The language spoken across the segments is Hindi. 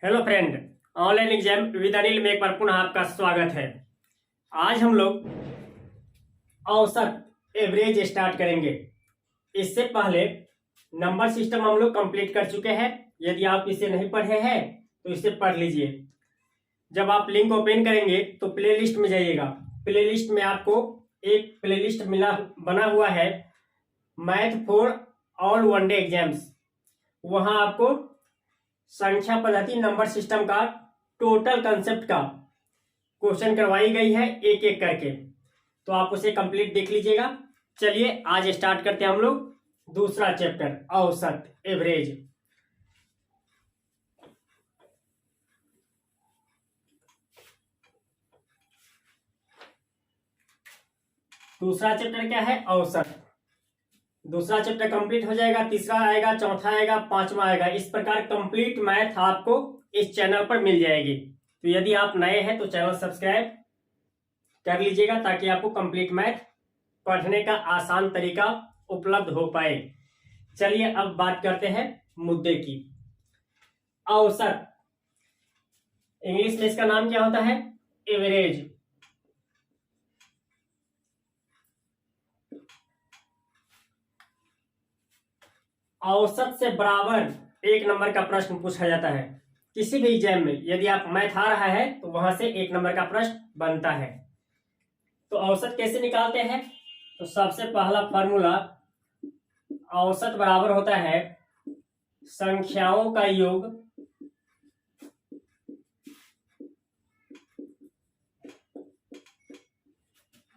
Hello friend, online exam with Anil में एक बार पुनः आपका स्वागत है। आज हम लोग औसत एवरेज स्टार्ट करेंगे। इससे पहले नंबर सिस्टम हम लोग कंप्लीट कर चुके हैं। यदि आप इसे नहीं पढ़े हैं तो इसे पढ़ लीजिए। जब आप लिंक ओपन करेंगे तो प्लेलिस्ट में जाइएगा। प्लेलिस्ट में आपको एक प्लेलिस्ट बना हुआ है, math for all one day exams. वहां आपको संख्या पद्धति नंबर सिस्टम का टोटल कंसेप्ट का क्वेश्चन करवाई गई है एक एक करके, तो आप उसे कंप्लीट देख लीजिएगा। चलिए आज स्टार्ट करते हैं हम लोग दूसरा चैप्टर, औसत एवरेज। दूसरा चैप्टर क्या है? औसत। दूसरा चैप्टर कंप्लीट हो जाएगा, तीसरा आएगा, चौथा आएगा, पांचवा आएगा। इस प्रकार कंप्लीट मैथ आपको इस चैनल पर मिल जाएगी। तो यदि आप नए हैं तो चैनल सब्सक्राइब कर लीजिएगा ताकि आपको कंप्लीट मैथ पढ़ने का आसान तरीका उपलब्ध हो पाए। चलिए अब बात करते हैं मुद्दे की। औसत, इंग्लिश में इसका नाम क्या होता है? एवरेज। औसत से बराबर एक नंबर का प्रश्न पूछा जाता है किसी भी एग्जाम में। यदि आप मैथ आ रहा है तो वहां से एक नंबर का प्रश्न बनता है। तो औसत कैसे निकालते हैं? तो सबसे पहला फॉर्मूला, औसत बराबर होता है संख्याओं का योग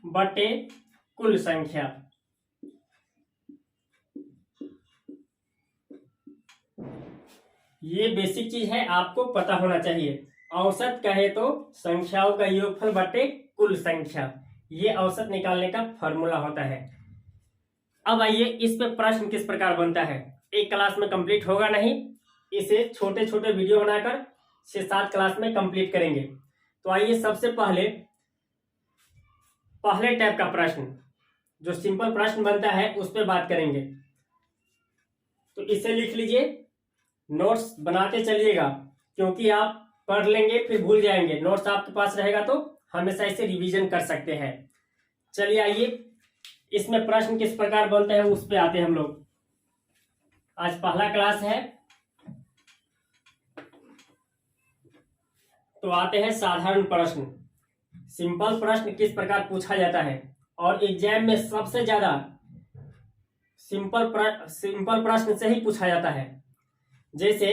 बटे कुल संख्या। ये बेसिक चीज है, आपको पता होना चाहिए। औसत कहे तो संख्याओं का योगफल बटे कुल संख्या, ये औसत निकालने का फॉर्मूला होता है। अब आइए इस पे प्रश्न किस प्रकार बनता है। एक क्लास में कंप्लीट होगा नहीं, इसे छोटे छोटे वीडियो बनाकर 6-7 क्लास में कंप्लीट करेंगे। तो आइए सबसे पहले पहले टाइप का प्रश्न, जो सिंपल प्रश्न बनता है, उस पर बात करेंगे। तो इसे लिख लीजिए, नोट्स बनाते चलिएगा, क्योंकि आप पढ़ लेंगे फिर भूल जाएंगे। नोट्स आपके पास रहेगा तो हमेशा इसे रिवीजन कर सकते हैं। चलिए आइए इसमें प्रश्न किस प्रकार बनते हैं उस पे आते हैं हम लोग। आज पहला क्लास है तो आते हैं साधारण प्रश्न। सिंपल प्रश्न किस प्रकार पूछा जाता है, और एग्जाम में सबसे ज्यादा सिंपल प्रश्न से ही पूछा जाता है। जैसे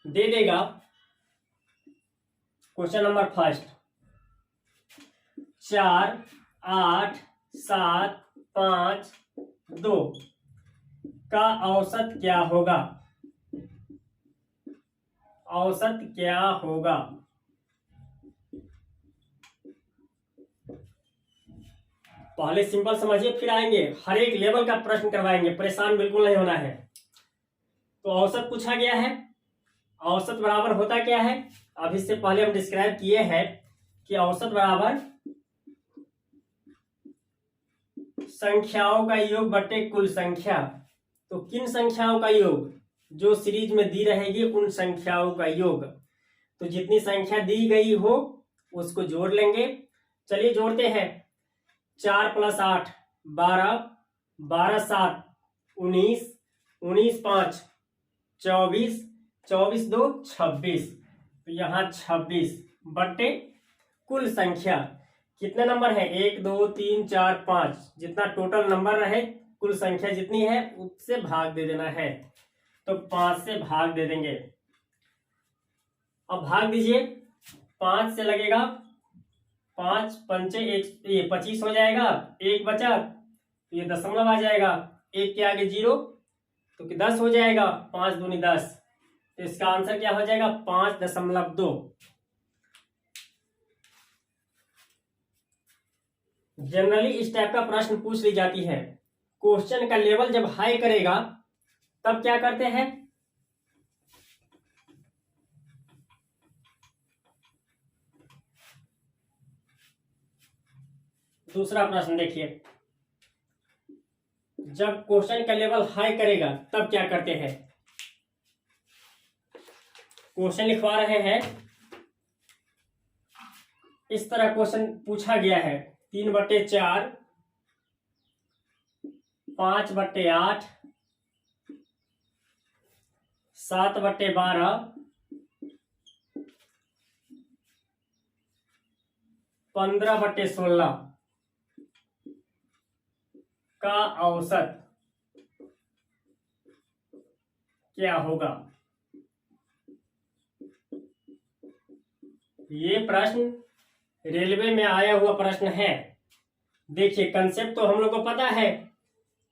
दे देगा क्वेश्चन नंबर फर्स्ट, 4, 8, 7, 5, 2 का औसत क्या होगा? औसत क्या होगा? पहले सिंपल समझिए, फिर आएंगे हर एक लेवल का प्रश्न करवाएंगे, परेशान बिल्कुल नहीं होना है। तो औसत पूछा गया है, औसत बराबर होता क्या है? अब इससे पहले हम डिस्क्राइब किए हैं कि औसत बराबर संख्याओं का योग बटे कुल संख्या। तो किन संख्याओं का योग? जो सीरीज में दी रहेगी उन संख्याओं का योग। तो जितनी संख्या दी गई हो उसको जोड़ लेंगे। चलिए जोड़ते हैं। 4 + 8 12, 12 + 7 19, 19 + 5 24, 24 + 2 26। तो यहाँ 26 बटे कुल संख्या। कितने नंबर है? 1, 2, 3, 4, 5। जितना टोटल नंबर रहे, कुल संख्या जितनी है उससे भाग दे देना है। तो 5 से भाग दे देंगे। अब भाग दीजिए, 5 से लगेगा 5 पंचे 1, ये 25 हो जाएगा। 1 बचा तो ये दशमलव आ जाएगा, 1 के आगे 0 तो 10 हो जाएगा। 5 दूनी 10, तो इसका आंसर क्या हो जाएगा? 5.2। जनरली इस टाइप का प्रश्न पूछ ली जाती है। क्वेश्चन का लेवल जब हाई करेगा तब क्या करते हैं? दूसरा प्रश्न देखिए, जब क्वेश्चन का लेवल हाई करेगा तब क्या करते हैं? क्वेश्चन लिखवा रहे हैं। इस तरह क्वेश्चन पूछा गया है 3/4, 5/8, 7/12, 15/16 का औसत क्या होगा। ये प्रश्न रेलवे में आया हुआ प्रश्न है। देखिए कंसेप्ट तो हम लोग को पता है,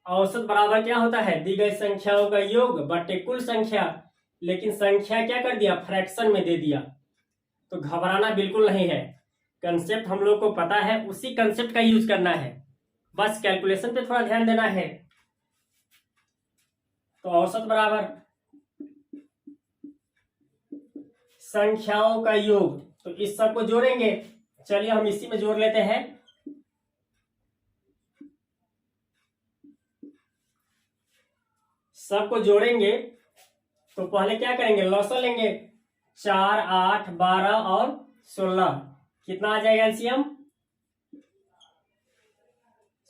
औसत बराबर क्या होता है, दी गई संख्याओं का योग बटे कुल संख्या। लेकिन संख्या क्या कर दिया, फ्रैक्शन में दे दिया। तो घबराना बिल्कुल नहीं है, कंसेप्ट हम लोग को पता है, उसी कंसेप्ट का यूज करना है, बस कैलकुलेशन पे थोड़ा ध्यान देना है। तो औसत बराबर संख्याओं का योग, तो इस सब को जोड़ेंगे। चलिए हम इसी में जोड़ लेते हैं। सबको जोड़ेंगे तो पहले क्या करेंगे, लॉसर लेंगे। 4, 8, 12 और 16 कितना आ जाएगा एलसीएम,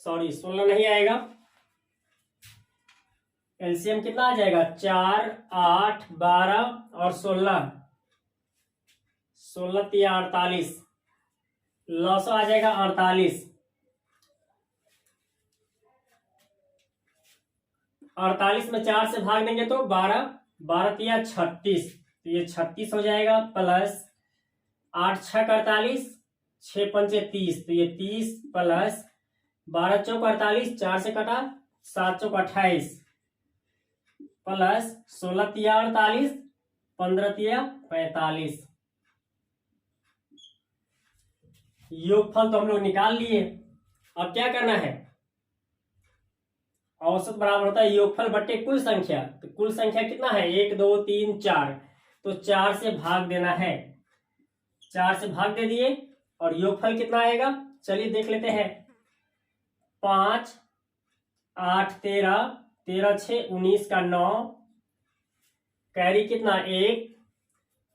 सॉरी 16 नहीं आएगा, एलसीएम कितना आ जाएगा, 4, 8, 12 और 16, 16 × 48, लॉस आ जाएगा 48। 48 में 4 से भाग देंगे तो 12, 12 × 36, तो ये 36 हो जाएगा, प्लस 8 × 6 = 48, 6 × 5 = 30, तो ये 30 प्लस 12 × 4 = 48, 4 से कटा, 7 × 4 = 28, प्लस 16 × 48, 15 × 45। योगफल तो हम लोग निकाल लिए। अब क्या करना है, औसत बराबर होता है योगफल बट्टे कुल संख्या। तो कुल संख्या कितना है, 1, 2, 3, 4, तो 4 से भाग देना है, 4 से भाग दे दिए। और योगफल कितना आएगा, चलिए देख लेते हैं। 5, 8, 13, 13 6 19 का 9, कैरी कितना 1,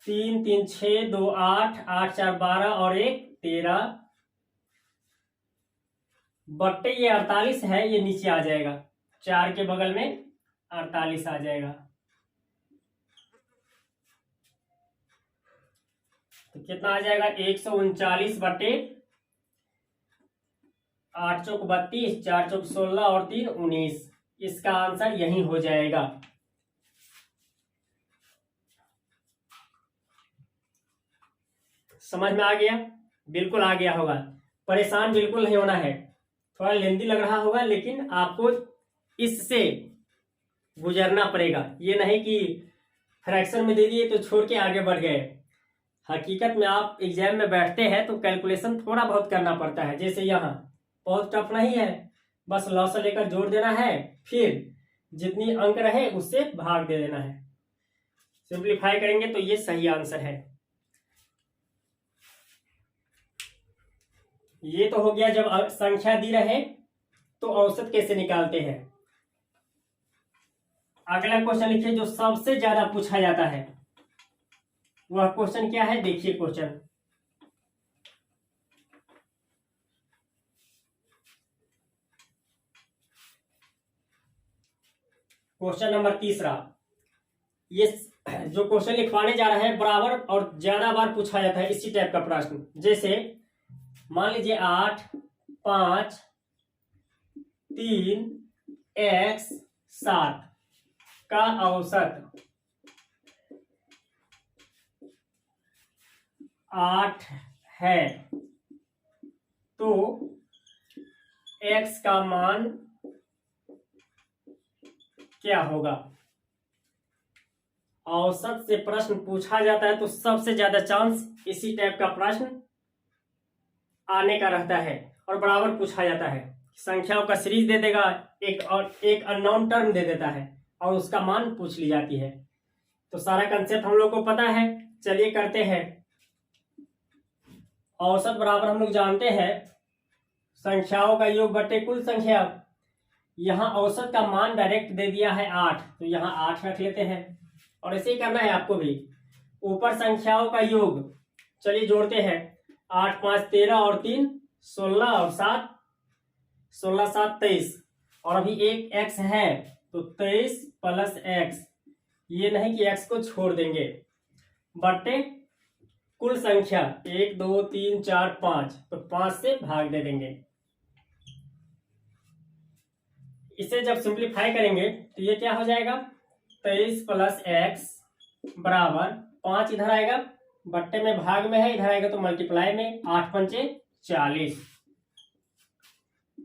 3 3 6 2 8, 8 4 12 और 1 13, बट्टे ये 48 है, ये नीचे आ जाएगा, 4 के बगल में 48 आ जाएगा। तो कितना आ जाएगा, 139 बट्टे 8 चौक 32, 4 चौक 16 और 3 19। इसका आंसर यही हो जाएगा। समझ में आ गया, बिल्कुल आ गया होगा, परेशान बिल्कुल नहीं होना है। थोड़ा लेंदी लग रहा होगा, लेकिन आपको इससे गुजरना पड़ेगा। ये नहीं कि फ्रैक्शन में दे दिए तो छोड़ के आगे बढ़ गए। हकीकत में आप एग्जाम में बैठते हैं तो कैलकुलेशन थोड़ा बहुत करना पड़ता है। जैसे यहाँ बहुत टफ नहीं है, बस लॉस लेकर जोड़ देना है, फिर जितनी अंक रहे उससे भाग दे देना है। सिंप्लीफाई करेंगे तो ये सही आंसर है। ये तो हो गया जब संख्या दी रहे तो औसत कैसे निकालते हैं। अगला क्वेश्चन लिखिए जो सबसे ज्यादा पूछा जाता है। वह क्वेश्चन क्या है, देखिए क्वेश्चन। Question number 3। ये जो क्वेश्चन लिखवाने जा रहा है बराबर और ज्यादा बार पूछा जाता है इसी टाइप का प्रश्न। जैसे मान लीजिए 8, 5, 3, x 7 का औसत 8 है, तो x का मान क्या होगा। औसत से प्रश्न पूछा जाता है तो सबसे ज्यादा चांस इसी टाइप का प्रश्न आने का रहता है और बराबर पूछा जाता है। संख्याओं का सीरीज दे देगा, एक अननोन टर्म दे देता है और उसका मान पूछ ली जाती है। तो सारा कंसेप्ट हम लोग को पता है, चलिए करते हैं। औसत बराबर हम लोग जानते हैं संख्याओं का योग बटे कुल संख्या। यहाँ औसत का मान डायरेक्ट दे दिया है 8, तो यहाँ 8 रख लेते हैं और ऐसे ही करना है आपको भी। ऊपर संख्याओं का योग, चलिए जोड़ते हैं। 8 5 13 और 3 16 और 7 16 7 23 और अभी एक x है तो 23 प्लस x, ये नहीं कि x को छोड़ देंगे, बटे कुल संख्या 1 2 3 4 5, तो 5 से भाग दे देंगे। इसे जब सिंप्लीफाई करेंगे तो ये क्या हो जाएगा, 23 प्लस x बराबर 5 इधर आएगा, बट्टे में भाग में है, इधर आएगा तो मल्टीप्लाई में, 8 पंचे 40,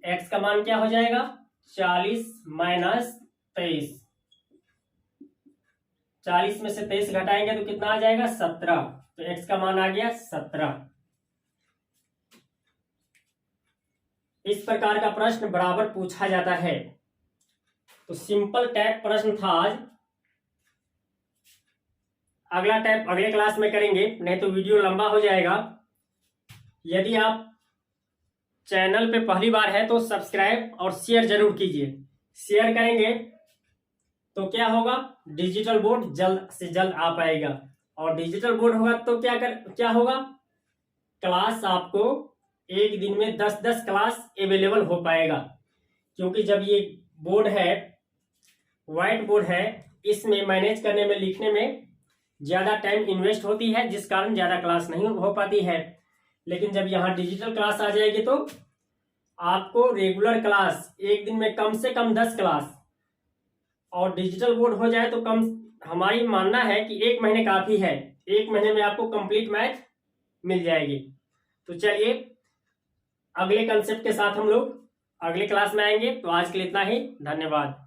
x का मान क्या हो जाएगा 40 माइनस 23, 40 में से 23 घटाएंगे तो कितना आ जाएगा 17, तो x का मान आ गया 17। इस प्रकार का प्रश्न बराबर पूछा जाता है। तो सिंपल टाइप प्रश्न था आज। अगला टाइप अगले क्लास में करेंगे, नहीं तो वीडियो लंबा हो जाएगा। यदि आप चैनल पे पहली बार है तो सब्सक्राइब और शेयर जरूर कीजिए। शेयर करेंगे तो क्या होगा, डिजिटल बोर्ड जल्द से जल्द आ पाएगा, और डिजिटल बोर्ड होगा तो क्या होगा, क्लास आपको एक दिन में 10-10 क्लास अवेलेबल हो पाएगा। क्योंकि जब ये बोर्ड है, व्हाइट बोर्ड है, इसमें मैनेज करने में, लिखने में ज्यादा टाइम इन्वेस्ट होती है, जिस कारण ज्यादा क्लास नहीं हो पाती है। लेकिन जब यहाँ डिजिटल क्लास आ जाएगी तो आपको रेगुलर क्लास एक दिन में कम से कम 10 क्लास, और डिजिटल बोर्ड हो जाए तो कम, हमारी मानना है कि 1 महीने काफी है, 1 महीने में आपको कंप्लीट मैथ मिल जाएगी। तो चलिए अगले कंसेप्ट के साथ हम लोग अगले क्लास में आएंगे। तो आज के लिए इतना ही, धन्यवाद।